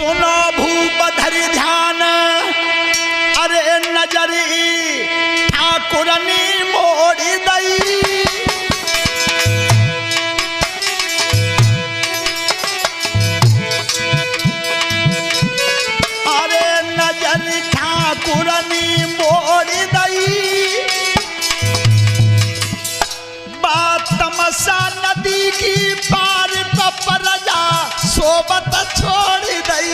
सुनो भूप धरि ध्यान, अरे नजरी ठाकुरनी मोड़ी दई। अरे नजरी ठाकुरनी मोड़ी दई, बात तमसा नदी की पार पर जा सोबत छोड़ दई।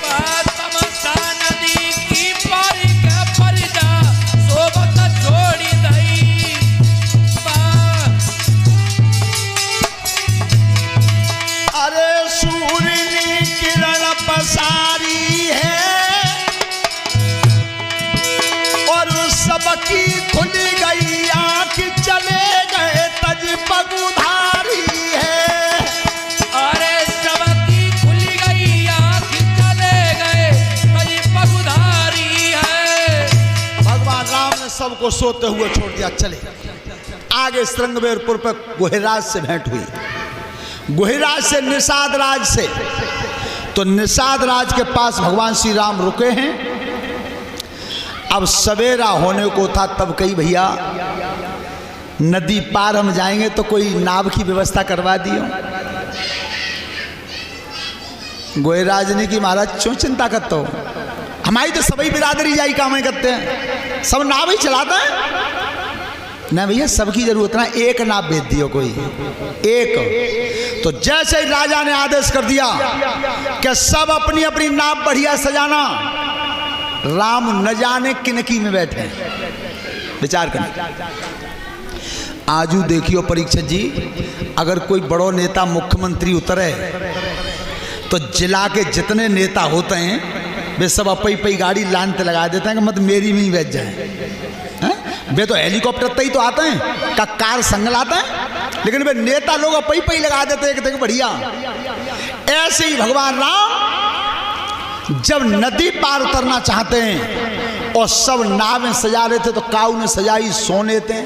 बात तमसा नदी की पार पर जा सोबत छोड़ दई। अरे सूर्य ने किरण पसारी है और सबकी खुल गई आंख, चले गए तज पगुधारी है। अरे सबकी खुल गई आंख, चले गए तज पगुधारी है। भगवान राम ने सबको सोते हुए छोड़ दिया, चले। आगे श्रृंगवेरपुर पर गोहिराज से भेंट हुई, गोहिराज से निषाद राज से। तो निषाद राज के पास भगवान श्री राम रुके हैं। अब सवेरा होने को था, तब कही भैया नदी पार हम जाएंगे तो कोई नाव की व्यवस्था करवा दियो। गोहिराज ने कि महाराज क्यों चिंता करते हो, हमारी तो सभी बिरादरी जाई काम करते हैं, सब नाव ही चलाते हैं ना भैया, सबकी जरूरत ना, एक नाव भेज दियो कोई एक। तो जैसे ही राजा ने आदेश कर दिया कि सब अपनी अपनी नाव बढ़िया सजाना, राम न जाने किनकी में बैठे। विचार करें, आजू देखियो परीक्षित जी, अगर कोई बड़ो नेता मुख्यमंत्री उतरे तो जिला के जितने नेता होते हैं वे सब अपई पई गाड़ी लाइन पे लगा देते हैं कि मत मेरी में ही बैठ जाए। वे तो हेलीकॉप्टर तई तो आते हैं, का कार संग लाते हैं, लेकिन वे नेता लोग अपई पई लगा देते हैं कि बढ़िया। ऐसे ही भगवान राम जब नदी पार उतरना चाहते हैं और सब नावें सजा रहे थे, तो काऊ ने सजाई सोने थे,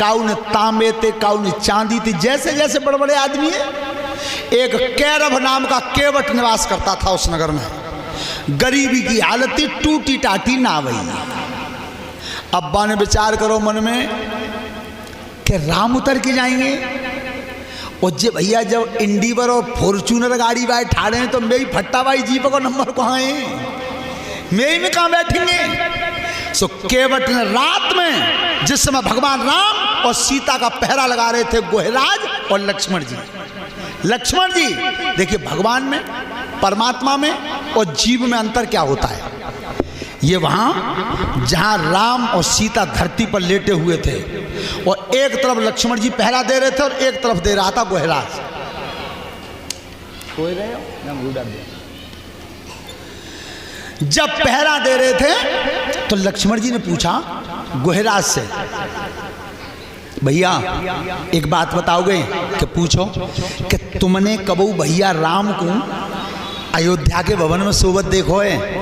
काऊ ने तांबे थे, काऊ ने चांदी थी। जैसे जैसे बड़े बड़े आदमी है। एक कैरव नाम का केवट निवास करता था उस नगर में, गरीबी की हालत थी, टूटी टाटी नावई। अब्बा ने विचार करो मन में कि राम उतर के जाएंगे, और जे भैया जब इंडिवर और फॉर्चूनर गाड़ी बाय ठाड़े हैं तो मेरी फट्टा भाई जीप का नंबर कहाँ है, मेरी में कहाँ बैठेंगे। सो केवट ने रात में, जिस समय भगवान राम और सीता का पहरा लगा रहे थे गोहिराज और लक्ष्मण जी। लक्ष्मण जी देखिए, भगवान में, परमात्मा में और जीव में अंतर क्या होता है। ये वहाँ जहाँ राम और सीता धरती पर लेटे हुए थे और एक तरफ लक्ष्मण जी पहरा दे रहे थे और एक तरफ दे रहा था गोहिराज। जब पहरा दे रहे थे तो लक्ष्मण जी ने पूछा गोहिराज से, भैया एक बात बताओगे कि पूछो कि तुमने कबू भैया राम को अयोध्या के भवन में सोबत देखो है।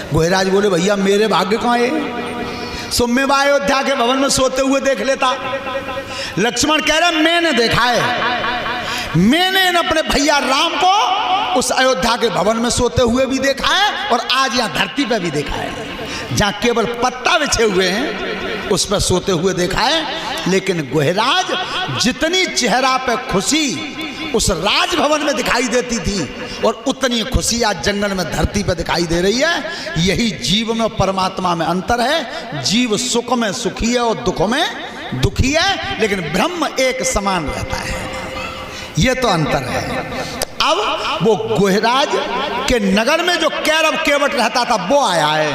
गोहिराज बोले, भैया मेरे भाग्य कहाँ है, सो मैं अयोध्या के भवन में सोते हुए देख लेता। लक्ष्मण कह रहे, मैंने देखा है, मैंने अपने भैया राम को उस अयोध्या के भवन में सोते हुए भी देखा है और आज यहाँ धरती पे भी देखा है, जहाँ केवल पत्ता बिछे हुए हैं उस पर सोते हुए देखा है। लेकिन गोहिराज जितनी चेहरा पे खुशी उस राजभवन में दिखाई देती थी और उतनी खुशी आज जंगल में धरती पे दिखाई दे रही है। यही जीव में और परमात्मा में अंतर है। जीव सुख में सुखी है और दुख में दुखी है, लेकिन ब्रह्म एक समान रहता है। ये तो अंतर है। अब वो गोहिराज के नगर में जो कैरव केवट रहता था वो आया है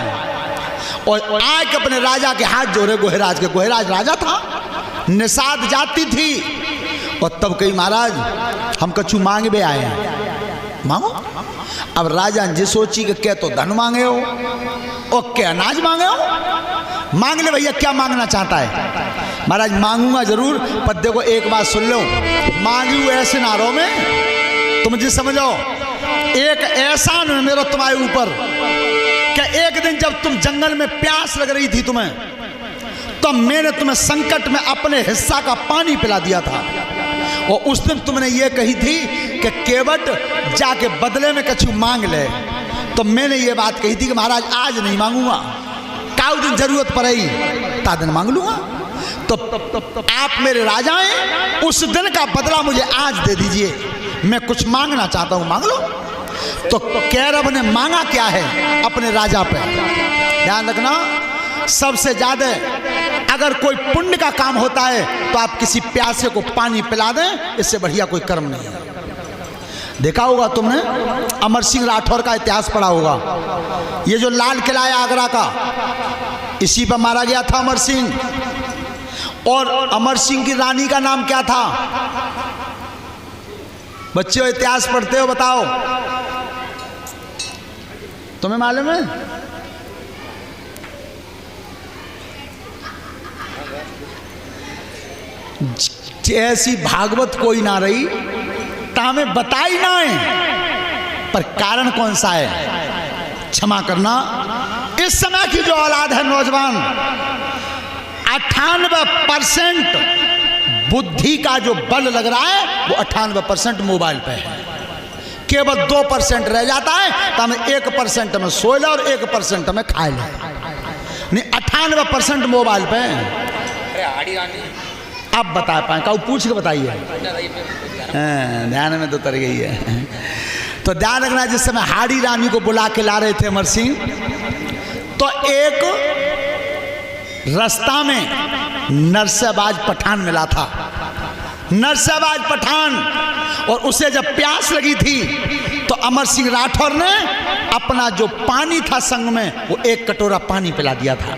और आके अपने राजा के हाथ जोड़े गोहिराज के। गोहिराज राजा था, निषाद जाति थी। और तब कही, महाराज हम कछु मांगे भी आए हैं, मांगो। अब राजा जी सोची कि क्या तो धन मांगे हो और क्या अनाज मांगे हो, मांग ले भैया, क्या मांगना चाहता है। महाराज मांगूंगा जरूर, पर देखो एक बात सुन लो, मांगू ऐसे नारों में तुम जी समझो, एक एहसान है मेरा तुम्हारे ऊपर कि एक दिन जब तुम जंगल में प्यास लग रही थी तुम्हें, तो मैंने तुम्हें संकट में अपने हिस्सा का पानी पिला दिया था और उस दिन तुमने ये कही थी कि केवट जाके बदले में कछु मांग ले, तो मैंने ये बात कही थी कि महाराज आज नहीं मांगूंगा, काउ दिन जरूरत पड़ेगी ता दिन मांग लूंगा। तो आप मेरे राजा हैं, उस दिन का बदला मुझे आज दे दीजिए, मैं कुछ मांगना चाहता हूं, मांग लो। तो कैरव ने मांगा क्या है अपने राजा पे, ध्यान रखना, सबसे ज्यादा अगर कोई पुण्य का काम होता है तो आप किसी प्यासे को पानी पिला दें, इससे बढ़िया कोई कर्म नहीं है। देखा होगा तुमने, अमर सिंह राठौर का इतिहास पढ़ा होगा, ये जो लाल किला है आगरा का, इसी पर मारा गया था अमर सिंह। और अमर सिंह की रानी का नाम क्या था? बच्चों इतिहास पढ़ते हो, बताओ, तुम्हें मालूम है? ऐसी भागवत कोई ना रही तामें बताई ना है, पर कारण कौन सा है? क्षमा करना, इस समय की जो औलाद है नौजवान, 98% बुद्धि का जो बल लग रहा है वो 98% मोबाइल पे है, केवल 2% रह जाता है तो हमें 1% में सोए ले और 1% में खाए ले, नहीं 98% मोबाइल पे है। आप बता पाए, काऊ पूछ के बताइए, ध्यान में तो तर गई है। तो ध्यान रखना, जिस समय हाड़ी रानी को बुला के ला रहे थे अमर सिंह, तो एक रास्ता में नरसेबाज पठान मिला था, नरसेबाज पठान, और उसे जब प्यास लगी थी तो अमर सिंह राठौर ने अपना जो पानी था संग में वो 1 कटोरा पानी पिला दिया था,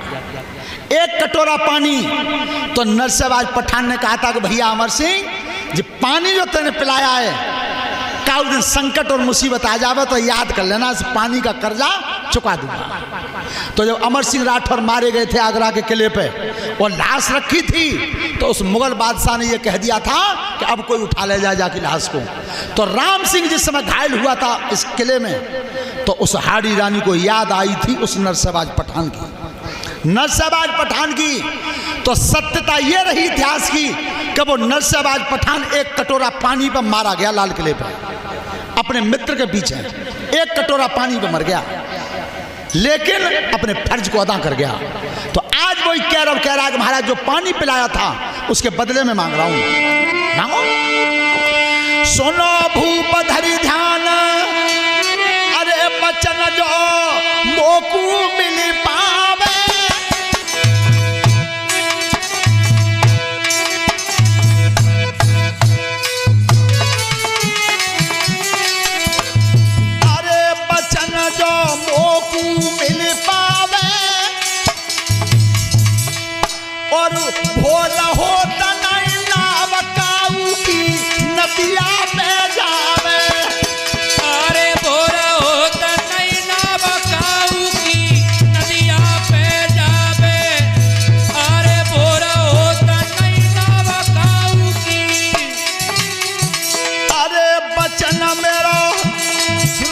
1 कटोरा पानी। तो नरसेबाज पठान ने कहा था कि भैया अमर सिंह जी, पानी जो तूने पिलाया है, का उस दिन संकट और मुसीबत आ जावे तो याद कर लेना, इस पानी का कर्जा चुका दूंगा। तो जब अमर सिंह राठौर मारे गए थे आगरा के किले पे और लाश रखी थी, तो उस मुगल बादशाह ने यह कह दिया था कि अब कोई उठा ले जाए जाके लाश को। तो राम सिंह जिस समय घायल हुआ था इस किले में, तो उस हाड़ी रानी को याद आई थी उस नरसेबाज पठान की, नरसेबाज पठान की। तो सत्यता यह रही इतिहास की कि वो नरसेबाज पठान 1 कटोरा पानी पर मारा गया लाल किले पर, अपने मित्र के पीछे 1 कटोरा पानी पर मर गया, लेकिन अपने फर्ज को अदा कर गया। तो आज वही कैरव कह रहा है कि महाराज जो पानी पिलाया था उसके बदले में मांग रहा हूं, मांगो। सुनो भूप धरि ध्यान, अरे बचन जो मोकू मिल पावे, अरे बचन जो मोकू मिल पावे, और भोर होता नहीं नाव काऊ की नदिया में जावे, अरे भोर होता नहीं नाव काऊ की नदिया पे जावे, अरे भोर होता नहीं नाव काऊ की। अरे बचन मेरा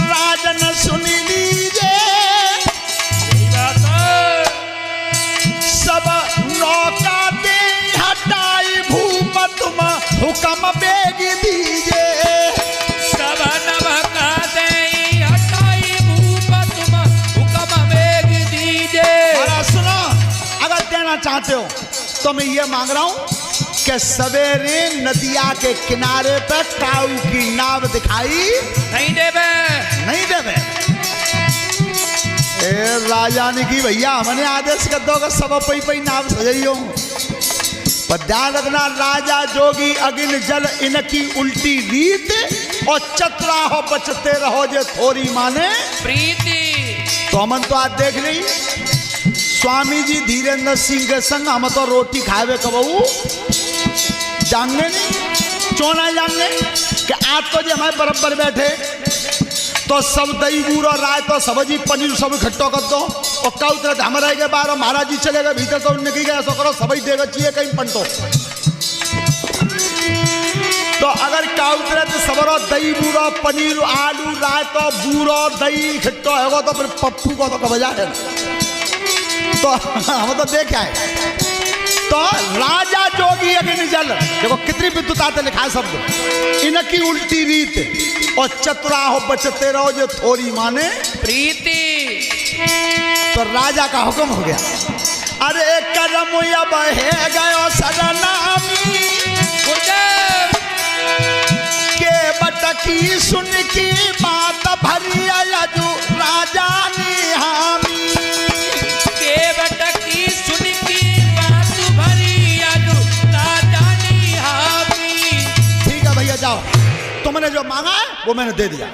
राजन सुन लीजिए, सब नौका दे हटाई भूप तुम हुक्म बेग दीजिए, सब नभका दे हटाई भूप तुम हुक्म बेग दीजिए। और सुनो, अगर देना चाहते हो तो मैं ये मांग रहा हूं कि सवेरे नदिया के किनारे पर काऊ की नाव दिखाई नहीं देवे, नहीं देवे। राजा ने की भैया हमने आदेश कर दो सब पई पई नाव सजाइयो, पर ध्यान रखना, राजा जोगी अगिन जल इनकी उल्टी रीत, और चतुरा हो बचते रहो जे थोड़ी माने प्रीति। तो हमन तो आज देख ली स्वामी जी धीरेन्द्र सिंह के संग हम तो रोटी खावे कबू जाएंगे नहीं, चोना जाएंगे कि आज तो जी हमारे बराबर बैठे तो सब दही गुड़ और राय तो सब्जी पनीर सब इकट्ठो कर दो, और का उतरे हमारे के बाहर महाराज जी चले गए भीतर, तो निकल गए, ऐसा करो सभी देगा चाहिए कहीं पंटो। तो अगर का उतरे तो सबरो दही बूढ़ो पनीर आलू राय तो बूढ़ो दही इकट्ठो है तो फिर पप्पू को तो कब जाए, तो हम तो देख आए। तो राजा जोगी अग्नि जल, देखो कितनी विद्युता लिखा है शब्द, इनकी उल्टी रीत और चतुराहो बचते रहो जो थोड़ी माने प्रीति। तो राजा का हुक्म हो गया, अरे करम अब है गयो सरनामी गुरुदेव के बटकी सुन की बात भरी अयजु राजा निहामी। के बटकी सुन की बात भरी अजु राजा निहामी। ठीक है भैया जाओ, तुमने जो मांगा है वो मैंने दे दिया।